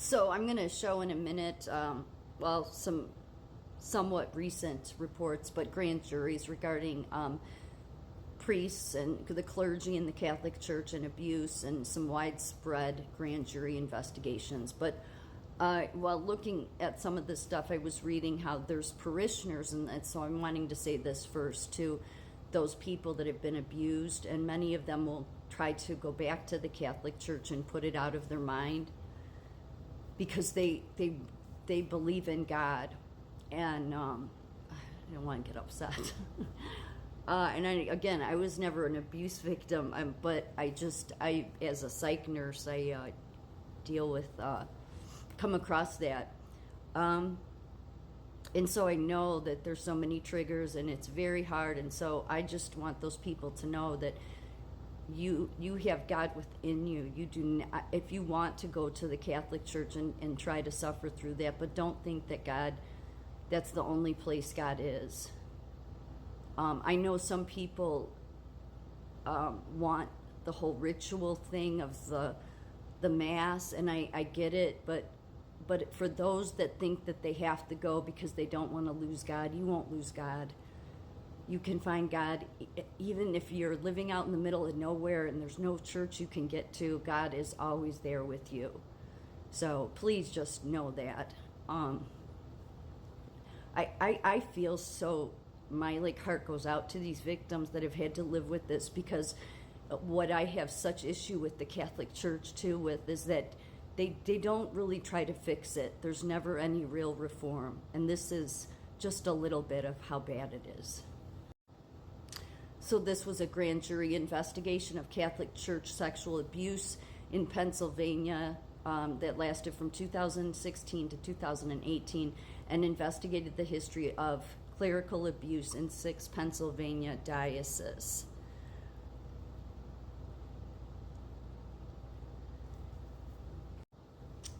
So I'm going to show in a minute, some somewhat recent reports, but grand juries regarding priests and the clergy in the Catholic Church and abuse, and some widespread grand jury investigations. But while looking at some of this stuff, I was reading how there's parishioners, and so I'm wanting to say this first to those people that have been abused, and many of them will try to go back to the Catholic Church and put it out of their mind because they believe in God, and I don't want to get upset. And I was never an abuse victim, but I as a psych nurse, I deal with, come across that. And so I know that there's so many triggers and it's very hard. And so I just want those people to know that you have God within you. You do not, if you want to go to the Catholic Church and try to suffer through that, but don't think that that's the only place God is. I know some people want the whole ritual thing of the Mass, and I get it, but for those that think that they have to go because they don't want to lose God, you won't lose God. You can find God even if you're living out in the middle of nowhere and there's no church you can get to. God is always there with you. So please just know that. I feel so, my heart goes out to these victims that have had to live with this, because what I have such issue with the Catholic Church too with is that they don't really try to fix it. There's never any real reform, and this is just a little bit of how bad it is. So this was a grand jury investigation of Catholic Church sexual abuse in Pennsylvania that lasted from 2016 to 2018, and investigated the history of clerical abuse in 6 Pennsylvania dioceses.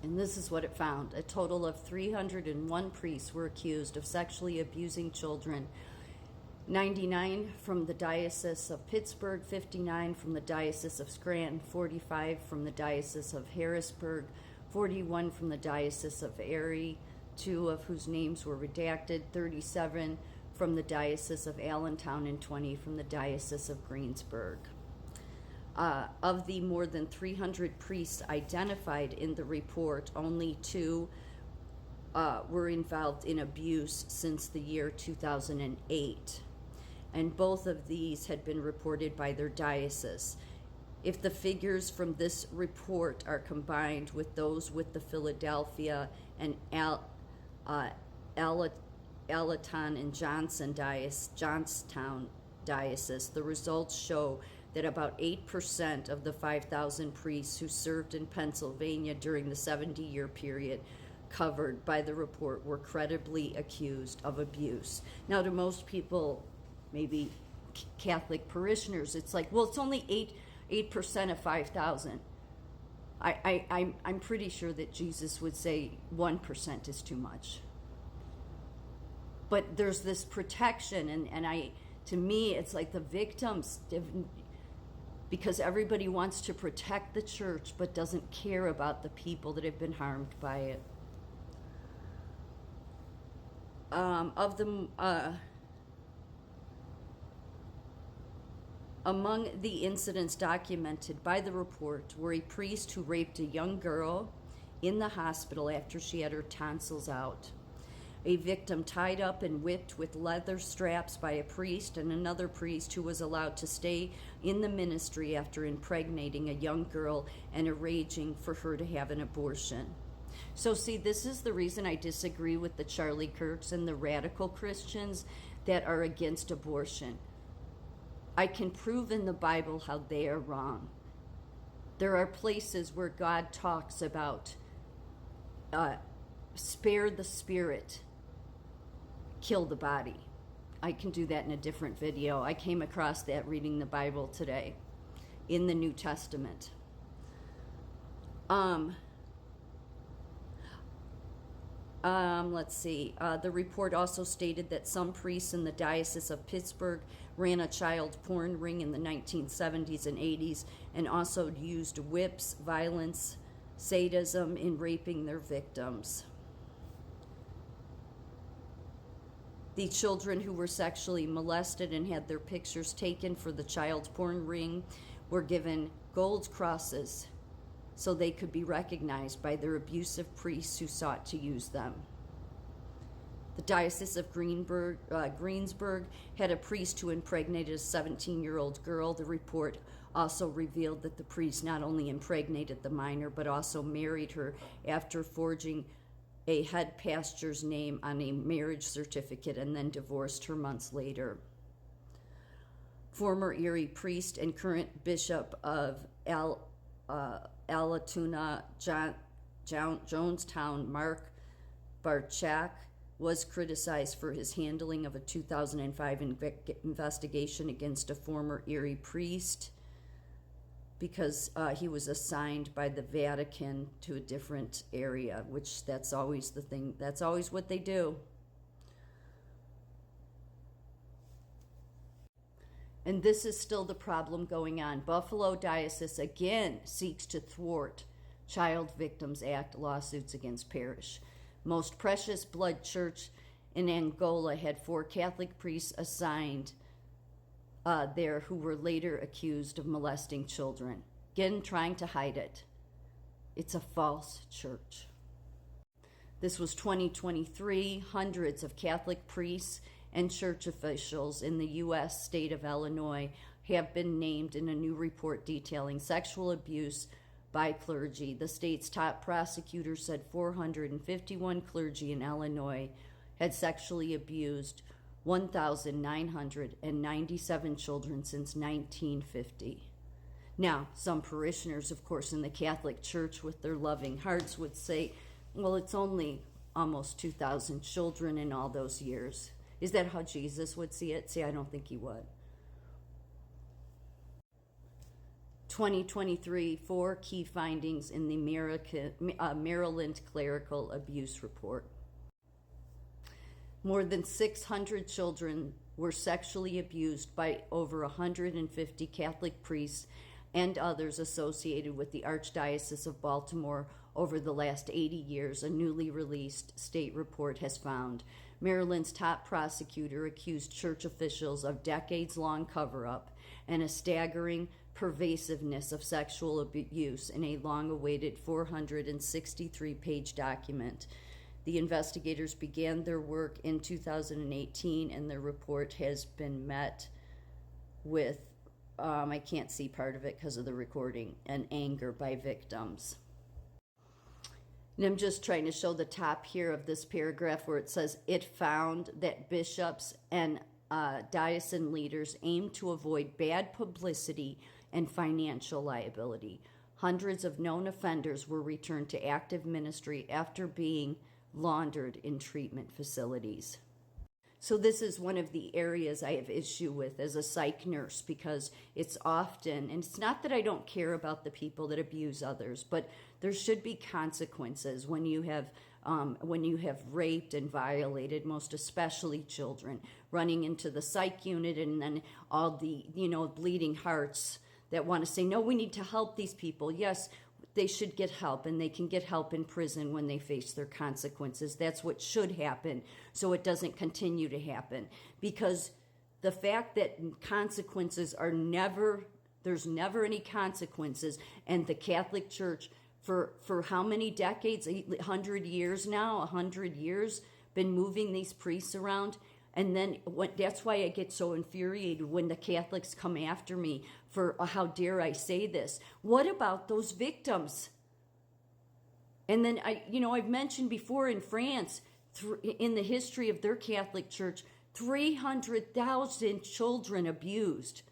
And this is what it found. A total of 301 priests were accused of sexually abusing children. 99 from the Diocese of Pittsburgh, 59 from the Diocese of Scranton, 45 from the Diocese of Harrisburg, 41 from the Diocese of Erie, 2 of whose names were redacted, 37 from the Diocese of Allentown, and 20 from the Diocese of Greensburg. Of the more than 300 priests identified in the report, only 2 were involved in abuse since the year 2008. And both of these had been reported by their diocese. If the figures from this report are combined with those with the Philadelphia and Allerton and Johnstown diocese, the results show that about 8% of the 5,000 priests who served in Pennsylvania during the 70-year period covered by the report were credibly accused of abuse. Now, to most people, maybe Catholic parishioners, it's like, well, it's only 8% of 5,000. I'm pretty sure that Jesus would say 1% is too much. But there's this protection, and to me, it's like the victims, because everybody wants to protect the church but doesn't care about the people that have been harmed by it. Among the incidents documented by the report were a priest who raped a young girl in the hospital after she had her tonsils out, a victim tied up and whipped with leather straps by a priest, and another priest who was allowed to stay in the ministry after impregnating a young girl and arranging for her to have an abortion. So see, this is the reason I disagree with the Charlie Kirks and the radical Christians that are against abortion. I can prove in the Bible how they are wrong. There are places where God talks about spare the spirit, kill the body. I can do that in a different video. I came across that reading the Bible today in the New Testament. Let's see. The report also stated that some priests in the Diocese of Pittsburgh ran a child porn ring in the 1970s and 80s, and also used whips, violence, sadism in raping their victims. The children who were sexually molested and had their pictures taken for the child porn ring were given gold crosses so they could be recognized by their abusive priests who sought to use them. The Diocese of Greensburg had a priest who impregnated a 17-year-old girl. The report also revealed that the priest not only impregnated the minor, but also married her after forging a head pastor's name on a marriage certificate and then divorced her months later. Former Erie priest and current bishop of Alatoona, Jonestown, Mark Barchak, was criticized for his handling of a 2005 investigation against a former Erie priest because he was assigned by the Vatican to a different area, which that's always the thing. That's always what they do. And this is still the problem going on. Buffalo Diocese again seeks to thwart Child Victims Act lawsuits against parish. Most Precious Blood Church in Angola had 4 Catholic priests assigned there who were later accused of molesting children. Again, trying to hide it. It's a false church. This was 2023. Hundreds of Catholic priests and church officials in the U.S. state of Illinois have been named in a new report detailing sexual abuse by clergy. The state's top prosecutor said 451 clergy in Illinois had sexually abused 1,997 children since 1950. Now, some parishioners, of course, in the Catholic Church with their loving hearts would say, well, it's only almost 2,000 children in all those years. Is that how Jesus would see it? See, I don't think he would. 2023, 4 key findings in the Maryland Clerical Abuse Report. More than 600 children were sexually abused by over 150 Catholic priests and others associated with the Archdiocese of Baltimore over the last 80 years, a newly released state report has found. Maryland's top prosecutor accused church officials of decades-long cover-up and a staggering pervasiveness of sexual abuse in a long-awaited 463-page document. The investigators began their work in 2018, and their report has been met with, I can't see part of it because of the recording, and anger by victims. And I'm just trying to show the top here of this paragraph where it says, it found that bishops and diocesan leaders aim to avoid bad publicity and financial liability. Hundreds of known offenders were returned to active ministry after being laundered in treatment facilities. So this is one of the areas I have issue with as a psych nurse, because it's often, and it's not that I don't care about the people that abuse others, but there should be consequences when you have raped and violated, most especially children, running into the psych unit, and then all the bleeding hearts that want to say, no, we need to help these people. Yes, they should get help, and they can get help in prison when they face their consequences. That's what should happen, so it doesn't continue to happen. Because the fact that consequences are there's never any consequences, and the Catholic Church, for how many decades, 100 years now, 100 years, been moving these priests around. And then that's why I get so infuriated when the Catholics come after me for, how dare I say this? What about those victims? And then I've mentioned before in France, in the history of their Catholic Church, 300,000 children abused.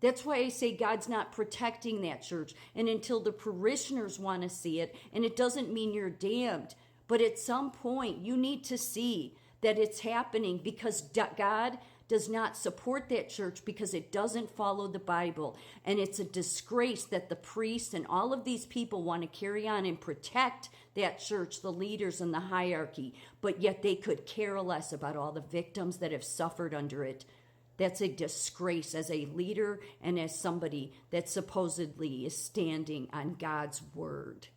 That's why I say God's not protecting that church. And until the parishioners want to see it, and it doesn't mean you're damned, but at some point you need to see that it's happening, because God does not support that church because it doesn't follow the Bible. And it's a disgrace that the priests and all of these people want to carry on and protect that church, the leaders and the hierarchy, but yet they could care less about all the victims that have suffered under it. That's a disgrace as a leader and as somebody that supposedly is standing on God's word.